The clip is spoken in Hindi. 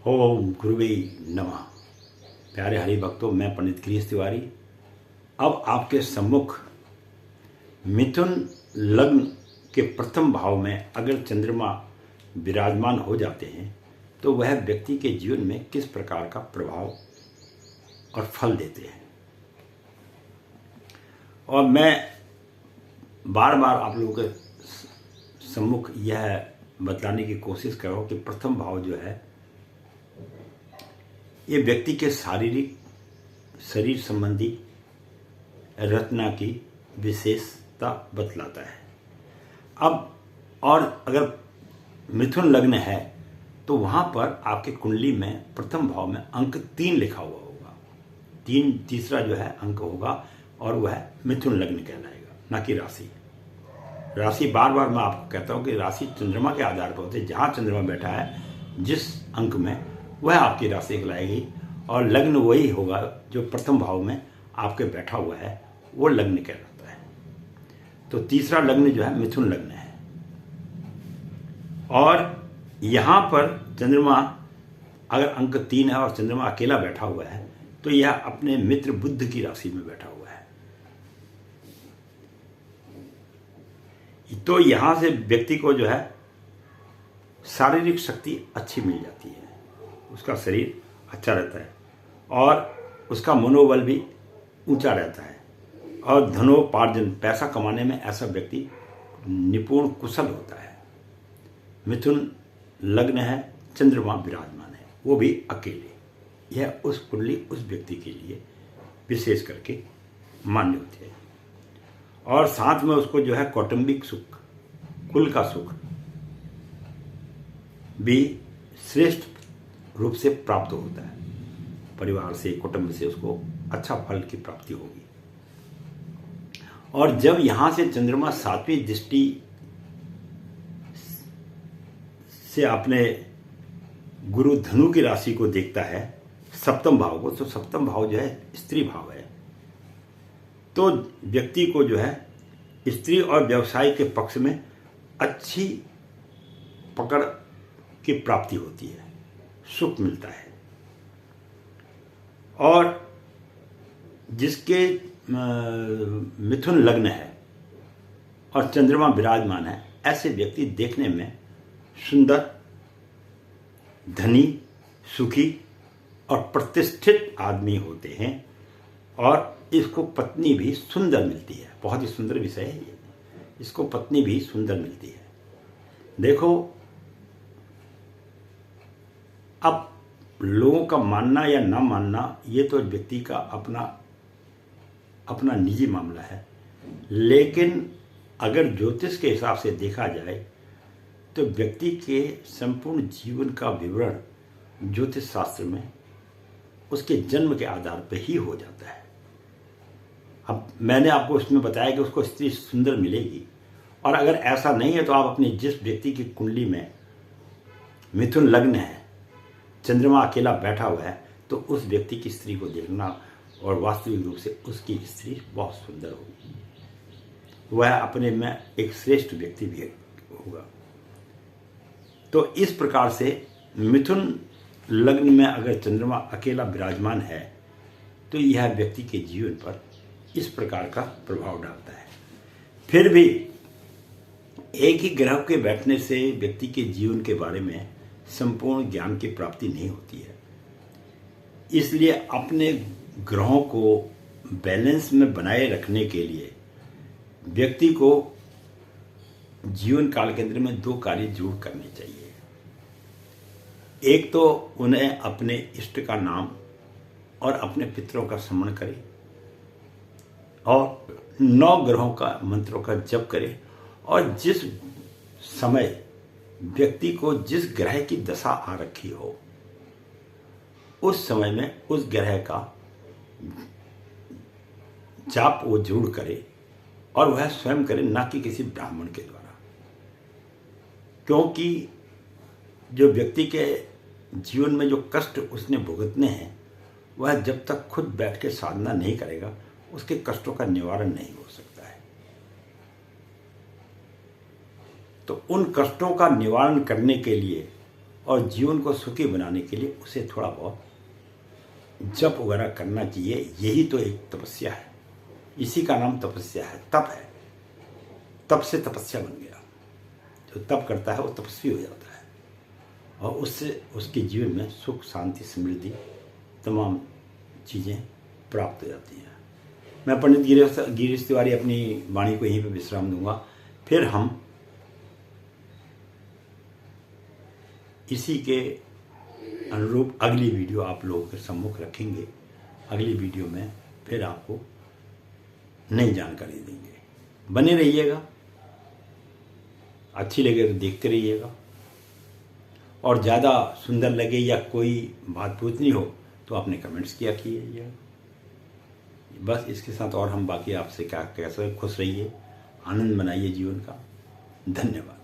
ओम गुरुवे नमः। प्यारे हरि भक्तों, मैं पंडित गिरीश तिवारी अब आपके सम्मुख मिथुन लग्न के प्रथम भाव में अगर चंद्रमा विराजमान हो जाते हैं तो वह व्यक्ति के जीवन में किस प्रकार का प्रभाव और फल देते हैं। और मैं बार बार आप लोगों के सम्मुख यह बतलाने की कोशिश कर रहा हूँ कि प्रथम भाव जो है ये व्यक्ति के शारीरिक शरीर संबंधी रचना की विशेषता बतलाता है। अब और अगर मिथुन लग्न है तो वहां पर आपके कुंडली में प्रथम भाव में अंक 3 लिखा हुआ होगा। तीसरा जो है अंक होगा और वह मिथुन लग्न कहलाएगा, ना कि राशि। राशि बार बार मैं आपको कहता हूं कि राशि चंद्रमा के आधार पर होती है। जहां चंद्रमा बैठा है जिस अंक में वह आपकी राशि कहलाएगी, और लग्न वही होगा जो प्रथम भाव में आपके बैठा हुआ है, वो लग्न कहलाता है। तो तीसरा लग्न जो है मिथुन लग्न है। और यहां पर चंद्रमा अगर अंक 3 है और चंद्रमा अकेला बैठा हुआ है तो यह अपने मित्र बुध की राशि में बैठा हुआ है। तो यहां से व्यक्ति को जो है शारीरिक शक्ति अच्छी मिल जाती है, उसका शरीर अच्छा रहता है और उसका मनोबल भी ऊंचा रहता है, और धनोपार्जन पैसा कमाने में ऐसा व्यक्ति निपुण कुशल होता है। मिथुन लग्न है, चंद्रमा विराजमान है, वो भी अकेले। यह उस कुंडली उस व्यक्ति के लिए विशेष करके मान्य होती है। और साथ में उसको जो है कौटुंबिक सुख, कुल का सुख भी श्रेष्ठ रूप से प्राप्त होता है। परिवार से, कुटुंब से उसको अच्छा फल की प्राप्ति होगी। और जब यहां से चंद्रमा 7वीं दृष्टि से अपने गुरु धनु की राशि को देखता है, सप्तम भाव को, तो सप्तम भाव जो है स्त्री भाव है। तो व्यक्ति को जो है स्त्री और व्यवसाय के पक्ष में अच्छी पकड़ की प्राप्ति होती है, सुख मिलता है। और जिसके मिथुन लग्न है और चंद्रमा विराजमान है, ऐसे व्यक्ति देखने में सुंदर, धनी, सुखी और प्रतिष्ठित आदमी होते हैं। और इसको पत्नी भी सुंदर मिलती है। बहुत ही सुंदर विषय है ये। इसको पत्नी भी सुंदर मिलती है। देखो, अब लोगों का मानना या ना मानना ये तो व्यक्ति का अपना निजी मामला है, लेकिन अगर ज्योतिष के हिसाब से देखा जाए तो व्यक्ति के संपूर्ण जीवन का विवरण ज्योतिष शास्त्र में उसके जन्म के आधार पर ही हो जाता है। अब मैंने आपको उसमें बताया कि उसको स्त्री सुंदर मिलेगी, और अगर ऐसा नहीं है तो आप अपनी जिस व्यक्ति की कुंडली में मिथुन लग्न है, चंद्रमा अकेला बैठा हुआ है, तो उस व्यक्ति की स्त्री को देखना और वास्तविक रूप से उसकी स्त्री बहुत सुंदर होगी। वह अपने में एक श्रेष्ठ व्यक्ति भी होगा। तो इस प्रकार से मिथुन लग्न में अगर चंद्रमा अकेला विराजमान है तो यह व्यक्ति के जीवन पर इस प्रकार का प्रभाव डालता है। फिर भी एक ही ग्रह के बैठने से व्यक्ति के जीवन के बारे में संपूर्ण ज्ञान की प्राप्ति नहीं होती है। इसलिए अपने ग्रहों को बैलेंस में बनाए रखने के लिए व्यक्ति को जीवन काल के अंदर में 2 कार्य जरूर करने चाहिए। एक तो उन्हें अपने इष्ट का नाम और अपने पितरों का स्मरण करे, और 9 ग्रहों का मंत्रों का जप करे। और जिस समय व्यक्ति को जिस ग्रह की दशा आ रखी हो, उस समय में उस ग्रह का जाप वो जरूर करे, और वह स्वयं करे, ना कि किसी ब्राह्मण के द्वारा। क्योंकि जो व्यक्ति के जीवन में जो कष्ट उसने भुगतने हैं, वह जब तक खुद बैठ के साधना नहीं करेगा उसके कष्टों का निवारण नहीं हो सकता है। तो उन कष्टों का निवारण करने के लिए और जीवन को सुखी बनाने के लिए उसे थोड़ा बहुत जप वगैरह करना चाहिए। यही तो एक तपस्या है, इसी का नाम तपस्या है, तप है। तप से तपस्या बन गया। जो तप करता है वो तपस्वी हो जाता है और उससे उसके जीवन में सुख, शांति, समृद्धि तमाम चीज़ें प्राप्त हो जाती हैं। मैं पंडित गिरीश तिवारी अपनी वाणी को यहीं पर विश्राम दूंगा। फिर हम इसी के अनुरूप अगली वीडियो आप लोगों के सम्मुख रखेंगे। अगली वीडियो में फिर आपको नई जानकारी देंगे। बने रहिएगा, अच्छी लगे तो देखते रहिएगा, और ज़्यादा सुंदर लगे या कोई बात पूछनी हो तो आपने कमेंट्स किया कीजिएगा। बस इसके साथ और हम बाकी आपसे क्या कह सकते, खुश रहिए, आनंद मनाइए जीवन का। धन्यवाद।